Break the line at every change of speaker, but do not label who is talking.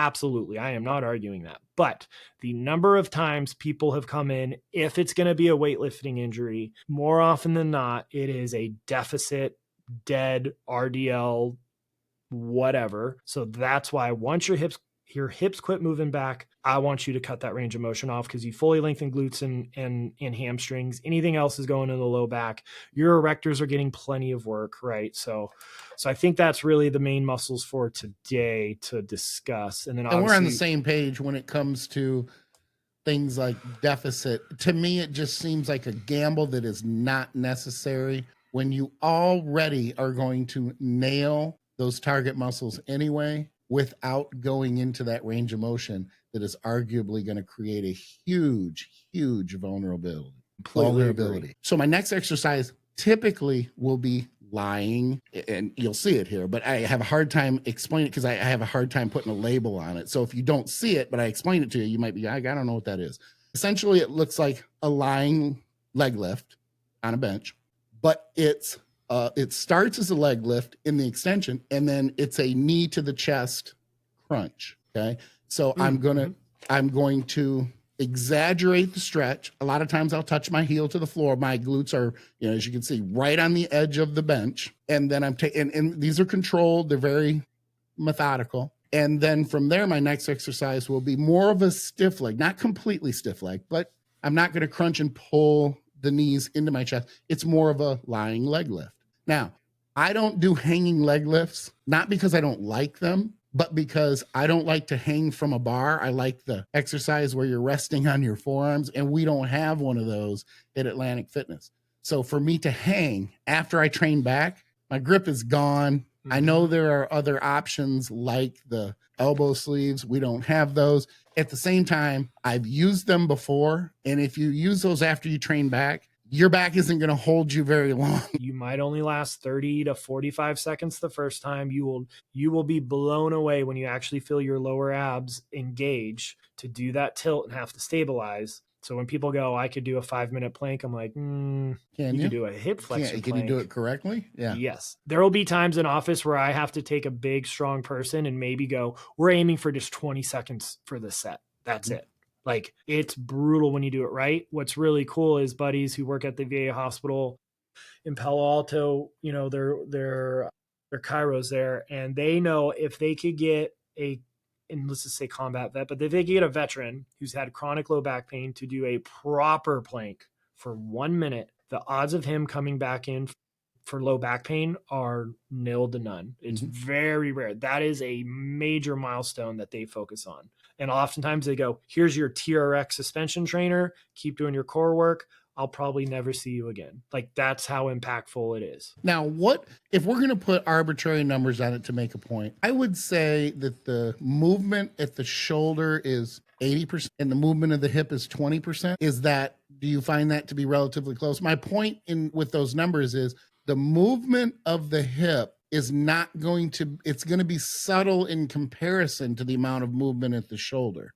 Absolutely. I am not arguing that. But the number of times people have come in, if it's going to be a weightlifting injury, more often than not, it is a deficit, dead, RDL, whatever. So that's why once your hips quit moving back, I want you to cut that range of motion off, because you fully lengthen glutes and hamstrings. Anything else is going in the low back. Your erectors are getting plenty of work, right? So I think that's really the main muscles for today to discuss. And then
we're on the same page when it comes to things like deficit. To me, it just seems like a gamble that is not necessary when you already are going to nail those target muscles anyway, without going into that range of motion that is arguably going to create a huge, huge vulnerability. So my next exercise typically will be lying, and you'll see it here, but I have a hard time explaining it because I have a hard time putting a label on it. So if you don't see it, but I explain it to you, you might be, I don't know what that is. Essentially, it looks like a lying leg lift on a bench, but it starts as a leg lift in the extension, and then it's a knee to the chest crunch. Okay. So I'm going to exaggerate the stretch. A lot of times I'll touch my heel to the floor. My glutes are, as you can see, right on the edge of the bench. And then I'm taking, and these are controlled. They're very methodical. And then from there, my next exercise will be more of a stiff leg, not completely stiff leg, but I'm not going to crunch and pull the knees into my chest. It's more of a lying leg lift. Now, I don't do hanging leg lifts, not because I don't like them, but because I don't like to hang from a bar. I like the exercise where you're resting on your forearms, and we don't have one of those at Atlantic Fitness. So for me to hang after I train back, my grip is gone. I know there are other options like the elbow sleeves. We don't have those. At the same time, I've used them before, and if you use those after you train back, your back isn't going to hold you very long.
You might only last 30 to 45 seconds the first time. You will be blown away when you actually feel your lower abs engage to do that tilt and have to stabilize. So when people go, I could do a 5-minute plank, I'm like, you could do a hip flexor plank.
Can you do it correctly? Yeah.
Yes. There will be times in office where I have to take a big, strong person and maybe go, we're aiming for just 20 seconds for this set. That's it. Like, it's brutal when you do it right. What's really cool is buddies who work at the VA hospital in Palo Alto, they're chiros there, and they know if they could get and let's just say combat vet, but if they could get a veteran who's had chronic low back pain to do a proper plank for 1 minute, the odds of him coming back in for low back pain are nil to none. It's very rare. That is a major milestone that they focus on. And oftentimes they go, here's your TRX suspension trainer, keep doing your core work. I'll probably never see you again. Like, that's how impactful it is.
Now, what if we're going to put arbitrary numbers on it to make a point? I would say that the movement at the shoulder is 80% and the movement of the hip is 20%. Do you find that to be relatively close? My point with those numbers is the movement of the hip is it's going to be subtle in comparison to the amount of movement at the shoulder.